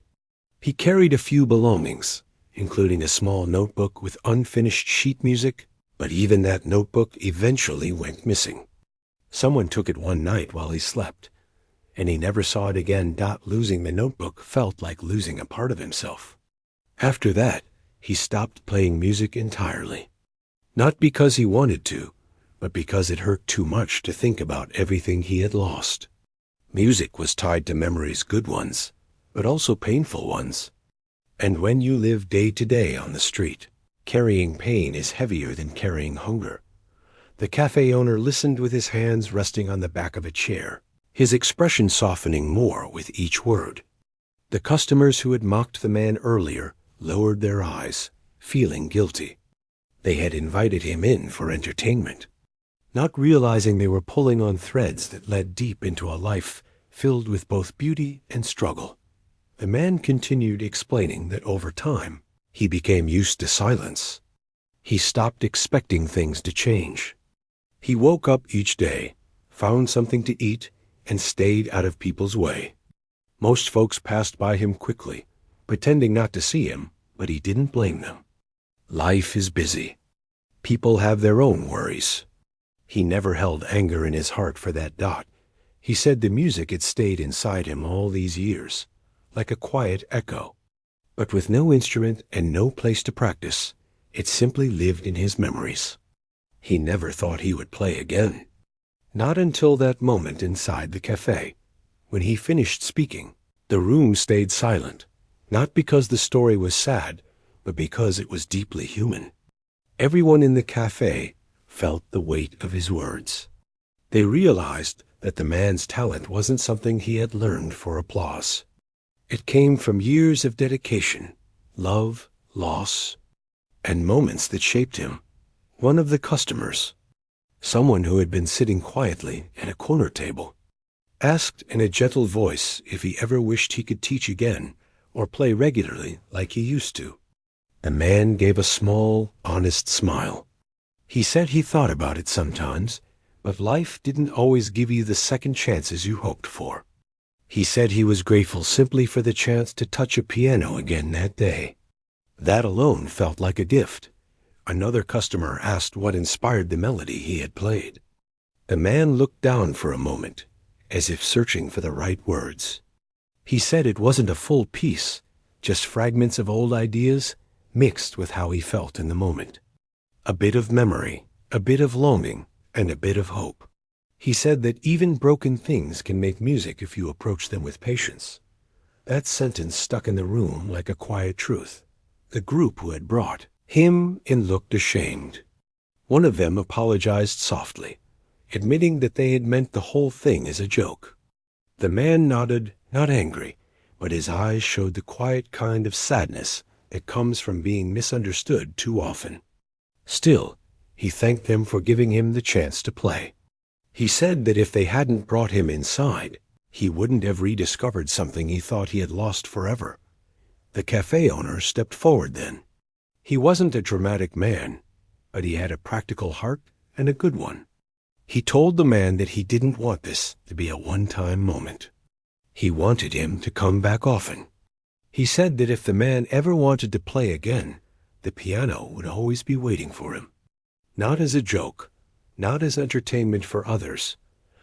He carried a few belongings, including a small notebook with unfinished sheet music, but even that notebook eventually went missing. Someone took it one night while he slept, and he never saw it again. Losing the notebook felt like losing a part of himself. After that, he stopped playing music entirely. Not because he wanted to, but because it hurt too much to think about everything he had lost. Music was tied to memories, good ones, but also painful ones. And when you live day to day on the street, carrying pain is heavier than carrying hunger. The cafe owner listened with his hands resting on the back of a chair, his expression softening more with each word. The customers who had mocked the man earlier lowered their eyes, feeling guilty. They had invited him in for entertainment, not realizing they were pulling on threads that led deep into a life filled with both beauty and struggle. The man continued explaining that over time, he became used to silence. He stopped expecting things to change. He woke up each day, found something to eat, and stayed out of people's way. Most folks passed by him quickly, pretending not to see him, but he didn't blame them. Life is busy. People have their own worries. He never held anger in his heart for that dot. He said the music had stayed inside him all these years, like a quiet echo. But with no instrument and no place to practice, it simply lived in his memories. He never thought he would play again. Not until that moment inside the cafe. When he finished speaking, the room stayed silent, not because the story was sad, but because it was deeply human. Everyone in the cafe felt the weight of his words. They realized that the man's talent wasn't something he had learned for applause. It came from years of dedication, love, loss, and moments that shaped him. One of the customers, someone who had been sitting quietly at a corner table, asked in a gentle voice if he ever wished he could teach again or play regularly like he used to. The man gave a small, honest smile. He said he thought about it sometimes, but life didn't always give you the second chances you hoped for. He said he was grateful simply for the chance to touch a piano again that day. That alone felt like a gift. Another customer asked what inspired the melody he had played. The man looked down for a moment, as if searching for the right words. He said it wasn't a full piece, just fragments of old ideas mixed with how he felt in the moment. A bit of memory, a bit of longing, and a bit of hope. He said that even broken things can make music if you approach them with patience. That sentence stuck in the room like a quiet truth. The group who had brought him in looked ashamed. One of them apologized softly, admitting that they had meant the whole thing as a joke. The man nodded, not angry, but his eyes showed the quiet kind of sadness that comes from being misunderstood too often. Still, he thanked them for giving him the chance to play. He said that if they hadn't brought him inside, he wouldn't have rediscovered something he thought he had lost forever. The cafe owner stepped forward then. He wasn't a dramatic man, but he had a practical heart and a good one. He told the man that he didn't want this to be a one-time moment. He wanted him to come back often. He said that if the man ever wanted to play again, the piano would always be waiting for him. Not as a joke, not as entertainment for others,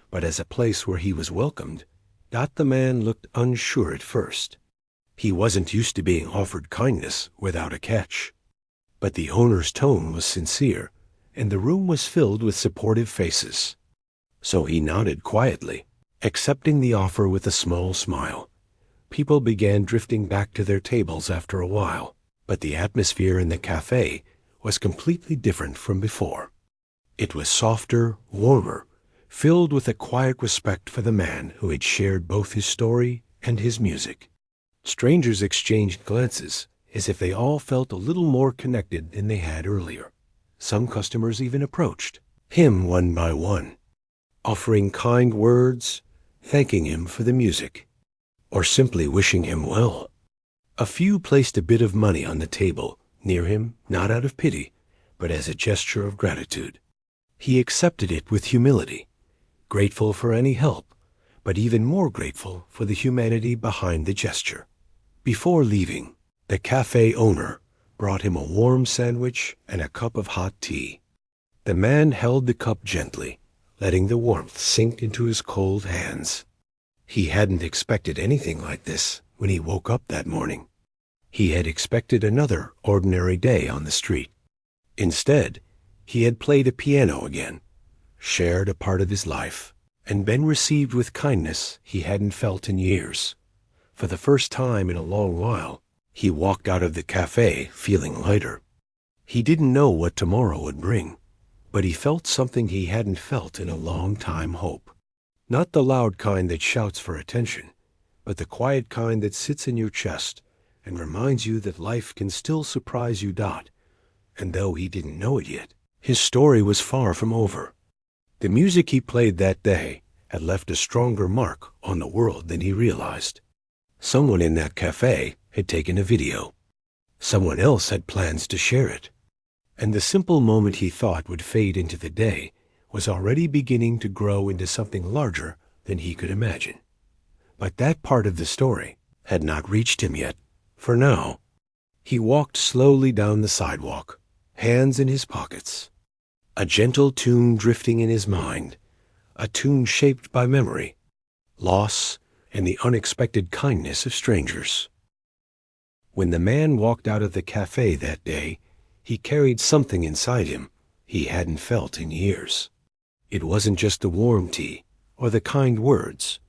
but as a place where he was welcomed. The man looked unsure at first. He wasn't used to being offered kindness without a catch. But the owner's tone was sincere, and the room was filled with supportive faces. So he nodded quietly, accepting the offer with a small smile. People began drifting back to their tables after a while, but the atmosphere in the cafe was completely different from before. It was softer, warmer, filled with a quiet respect for the man who had shared both his story and his music. Strangers exchanged glances, as if they all felt a little more connected than they had earlier. Some customers even approached him one by one, offering kind words thanking him for the music, or simply wishing him well. A few placed a bit of money on the table near him, not out of pity, but as a gesture of gratitude. He accepted it with humility, grateful for any help, but even more grateful for the humanity behind the gesture. Before leaving, the cafe owner brought him a warm sandwich and a cup of hot tea. The man held the cup gently, letting the warmth sink into his cold hands. He hadn't expected anything like this when he woke up that morning. He had expected another ordinary day on the street. Instead, he had played a piano again, shared a part of his life, and been received with kindness he hadn't felt in years. For the first time in a long while, he walked out of the cafe feeling lighter. He didn't know what tomorrow would bring, but he felt something he hadn't felt in a long time. Hope. Not the loud kind that shouts for attention, but the quiet kind that sits in your chest and reminds you that life can still surprise you. And though he didn't know it yet, his story was far from over. The music he played that day had left a stronger mark on the world than he realized. Someone in that cafe had taken a video. Someone else had plans to share it. And the simple moment he thought would fade into the day was already beginning to grow into something larger than he could imagine. But that part of the story had not reached him yet, for now. He walked slowly down the sidewalk, hands in his pockets, a gentle tune drifting in his mind, a tune shaped by memory, loss, and the unexpected kindness of strangers. When the man walked out of the cafe that day, he carried something inside him he hadn't felt in years. It wasn't just the warm tea or the kind words.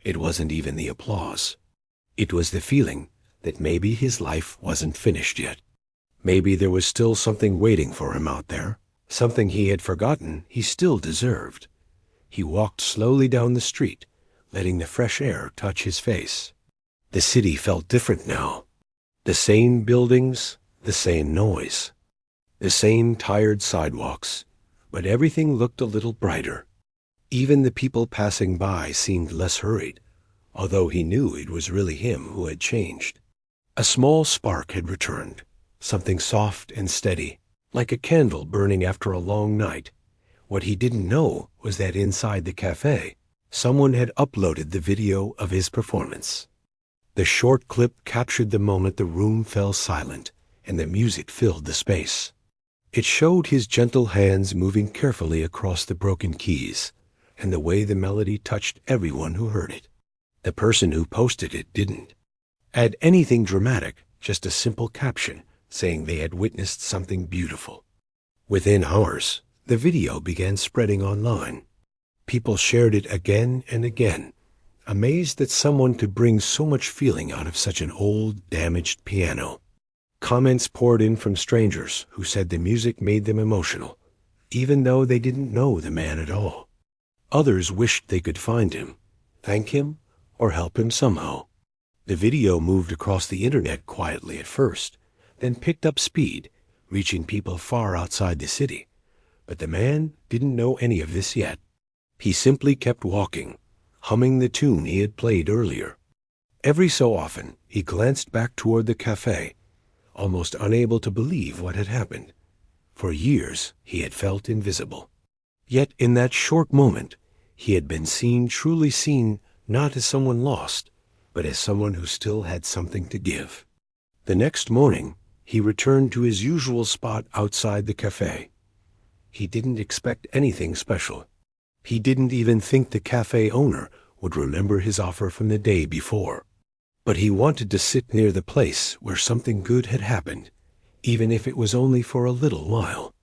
It wasn't even the applause. It was the feeling that maybe his life wasn't finished yet. Maybe there was still something waiting for him out there, something he had forgotten he still deserved. He walked slowly down the street, letting the fresh air touch his face. The city felt different now. The same buildings, the same noise, the same tired sidewalks, but everything looked a little brighter. Even the people passing by seemed less hurried, although he knew it was really him who had changed. A small spark had returned, something soft and steady, like a candle burning after a long night. What he didn't know was that inside the cafe, someone had uploaded the video of his performance. The short clip captured the moment the room fell silent and the music filled the space. It showed his gentle hands moving carefully across the broken keys, and the way the melody touched everyone who heard it. The person who posted it didn't add anything dramatic, just a simple caption saying they had witnessed something beautiful. Within hours, the video began spreading online. People shared it again and again, amazed that someone could bring so much feeling out of such an old, damaged piano. Comments poured in from strangers who said the music made them emotional, even though they didn't know the man at all. Others wished they could find him, thank him, or help him somehow. The video moved across the internet quietly at first, then picked up speed, reaching people far outside the city. But the man didn't know any of this yet. He simply kept walking, humming the tune he had played earlier. Every so often, he glanced back toward the cafe, almost unable to believe what had happened. For years, he had felt invisible. Yet in that short moment, he had been seen, truly seen, not as someone lost, but as someone who still had something to give. The next morning, he returned to his usual spot outside the cafe. He didn't expect anything special. He didn't even think the cafe owner would remember his offer from the day before. But he wanted to sit near the place where something good had happened, even if it was only for a little while.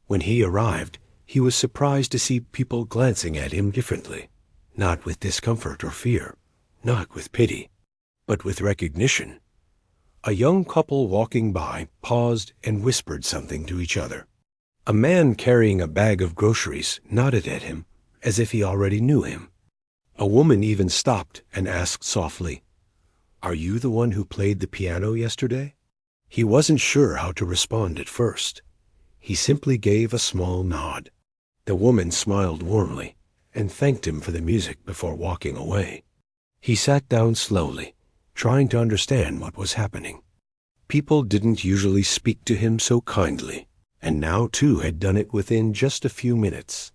When he arrived, he was surprised to see people glancing at him differently, not with discomfort or fear, not with pity, but with recognition. A young couple walking by paused and whispered something to each other. A man carrying a bag of groceries nodded at him as if he already knew him. A woman even stopped and asked softly, "Are you the one who played the piano yesterday?" He wasn't sure how to respond at first. He simply gave a small nod. The woman smiled warmly, and thanked him for the music before walking away. He sat down slowly, trying to understand what was happening. People didn't usually speak to him so kindly, and now two had done it within just a few minutes.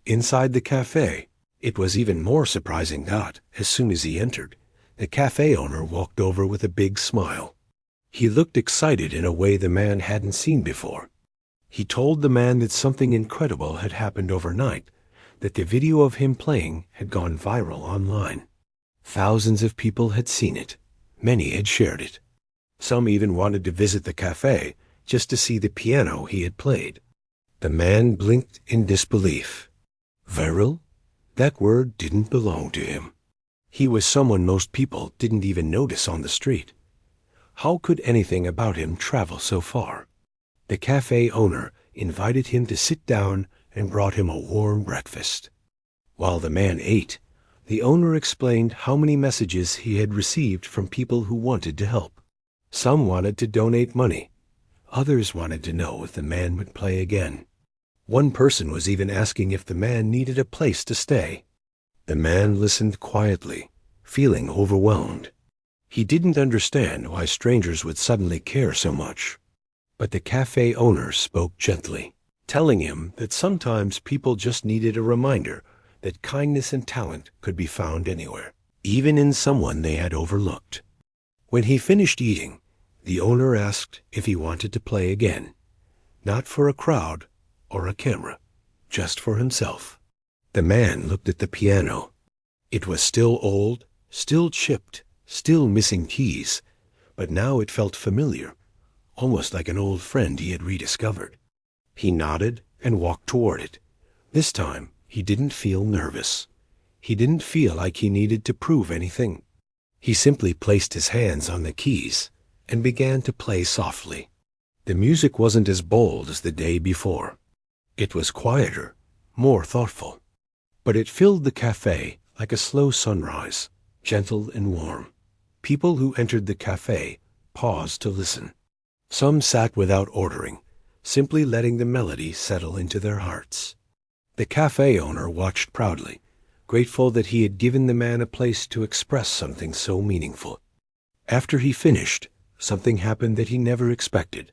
Inside the cafe, it was even more surprising that, as soon as he entered, the cafe owner walked over with a big smile. He looked excited in a way the man hadn't seen before. He told the man that something incredible had happened overnight, that the video of him playing had gone viral online. Thousands of people had seen it. Many had shared it. Some even wanted to visit the cafe just to see the piano he had played. The man blinked in disbelief. Viral? That word didn't belong to him. He was someone most people didn't even notice on the street. How could anything about him travel so far? The cafe owner invited him to sit down and brought him a warm breakfast. While the man ate, the owner explained how many messages he had received from people who wanted to help. Some wanted to donate money. Others wanted to know if the man would play again. One person was even asking if the man needed a place to stay. The man listened quietly, feeling overwhelmed. He didn't understand why strangers would suddenly care so much. But the cafe owner spoke gently, telling him that sometimes people just needed a reminder that kindness and talent could be found anywhere, even in someone they had overlooked. When he finished eating, the owner asked if he wanted to play again, not for a crowd or a camera, just for himself. The man looked at the piano. It was still old, still chipped, still missing keys, but now it felt familiar, almost like an old friend he had rediscovered. He nodded and walked toward it. This time, he didn't feel nervous. He didn't feel like he needed to prove anything. He simply placed his hands on the keys and began to play softly. The music wasn't as bold as the day before. It was quieter, more thoughtful. But it filled the cafe like a slow sunrise, gentle and warm. People who entered the cafe paused to listen. Some sat without ordering, simply letting the melody settle into their hearts. The cafe owner watched proudly, grateful that he had given the man a place to express something so meaningful. After he finished, something happened that he never expected.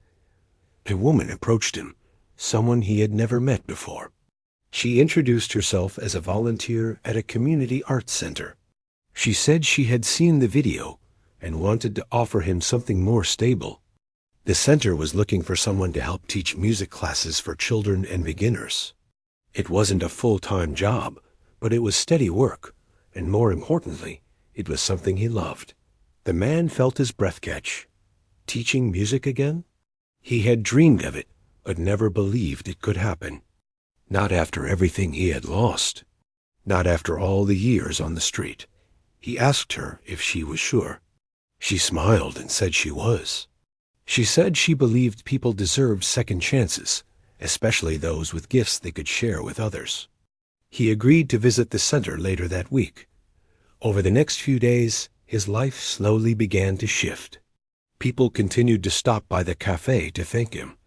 A woman approached him, someone he had never met before. She introduced herself as a volunteer at a community arts center. She said she had seen the video and wanted to offer him something more stable. The center was looking for someone to help teach music classes for children and beginners. It wasn't a full-time job, but it was steady work, and more importantly, it was something he loved. The man felt his breath catch. Teaching music again? He had dreamed of it, but never believed it could happen. Not after everything he had lost. Not after all the years on the street. He asked her if she was sure. She smiled and said she was. She said she believed people deserved second chances, especially those with gifts they could share with others. He agreed to visit the center later that week. Over the next few days, his life slowly began to shift. People continued to stop by the cafe to thank him.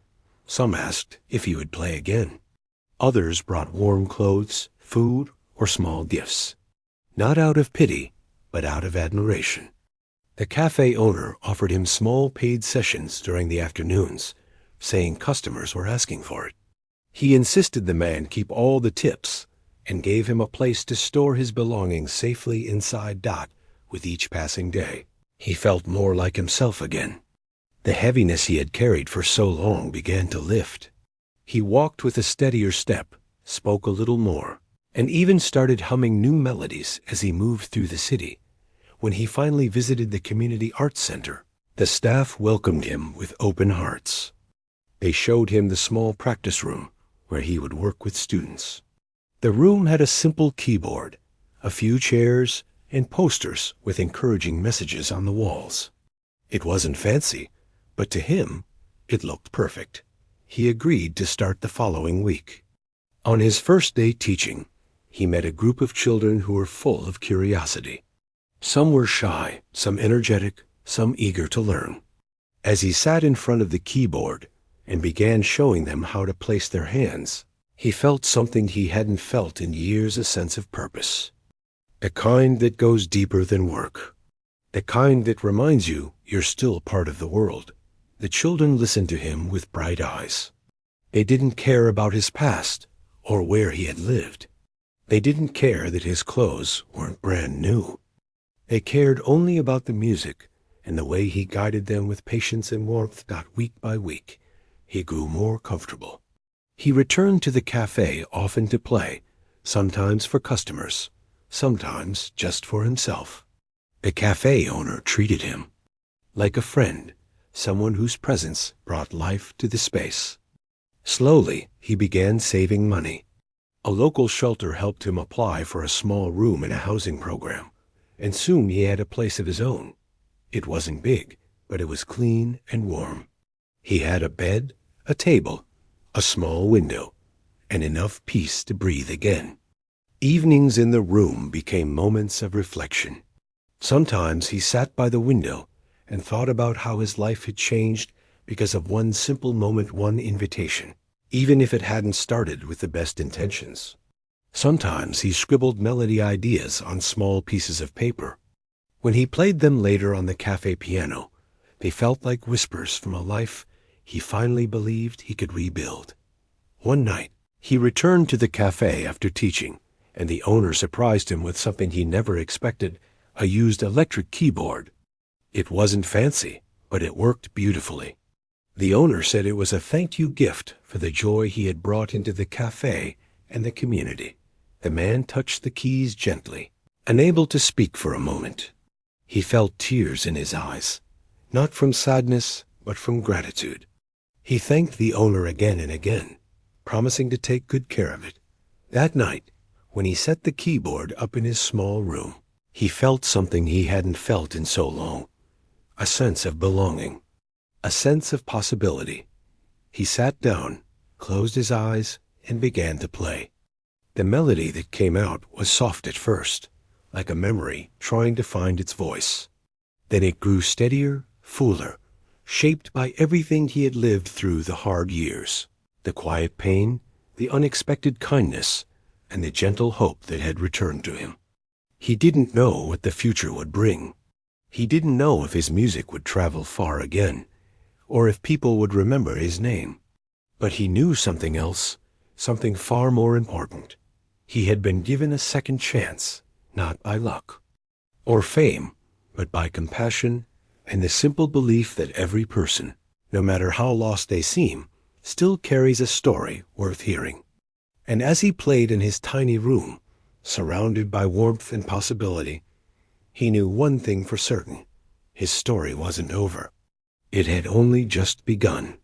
Some asked if he would play again. Others brought warm clothes, food, or small gifts. Not out of pity, but out of admiration. The cafe owner offered him small paid sessions during the afternoons, saying customers were asking for it. He insisted the man keep all the tips and gave him a place to store his belongings safely inside Dot with each passing day. He felt more like himself again. The heaviness he had carried for so long began to lift. He walked with a steadier step, spoke a little more, and even started humming new melodies as he moved through the city. When he finally visited the community arts center, the staff welcomed him with open hearts. They showed him the small practice room where he would work with students. The room had a simple keyboard, a few chairs, and posters with encouraging messages on the walls. It wasn't fancy, but to him, it looked perfect. He agreed to start the following week. On his first day teaching, he met a group of children who were full of curiosity. Some were shy, some energetic, some eager to learn. As he sat in front of the keyboard and began showing them how to place their hands, He felt something he hadn't felt in years, a sense of purpose. A kind that goes deeper than work. The kind that reminds you you're still part of the world. The children listened to him with bright eyes. They didn't care about his past or where he had lived. They didn't care that his clothes weren't brand new. They cared only about the music and the way he guided them with patience and warmth. Week by week, he grew more comfortable. He returned to the cafe often to play, sometimes for customers, sometimes just for himself. The cafe owner treated him like a friend, someone whose presence brought life to the space. Slowly, he began saving money. A local shelter helped him apply for a small room in a housing program, and soon he had a place of his own. It wasn't big, but it was clean and warm. He had a bed, a table, a small window, and enough peace to breathe again. Evenings in the room became moments of reflection. Sometimes he sat by the window and thought about how his life had changed because of one simple moment, one invitation, even if it hadn't started with the best intentions. Sometimes he scribbled melody ideas on small pieces of paper. When he played them later on the cafe piano, they felt like whispers from a life he finally believed he could rebuild. One night, he returned to the cafe after teaching, and the owner surprised him with something he never expected, a used electric keyboard. It wasn't fancy, but it worked beautifully. The owner said it was a thank you gift for the joy he had brought into the cafe and the community. The man touched the keys gently, unable to speak for a moment. He felt tears in his eyes, not from sadness, but from gratitude. He thanked the owner again and again, promising to take good care of it. That night, when he set the keyboard up in his small room, he felt something he hadn't felt in so long, a sense of belonging, a sense of possibility. He sat down, closed his eyes, and began to play. The melody that came out was soft at first, like a memory trying to find its voice. Then it grew steadier, fuller, shaped by everything he had lived through the hard years, the quiet pain, the unexpected kindness, and the gentle hope that had returned to him. He didn't know what the future would bring. He didn't know if his music would travel far again, or if people would remember his name. But he knew something else, something far more important. He had been given a second chance, not by luck or fame, but by compassion and the simple belief that every person, no matter how lost they seem, still carries a story worth hearing. And as he played in his tiny room, surrounded by warmth and possibility, he knew one thing for certain: his story wasn't over. It had only just begun.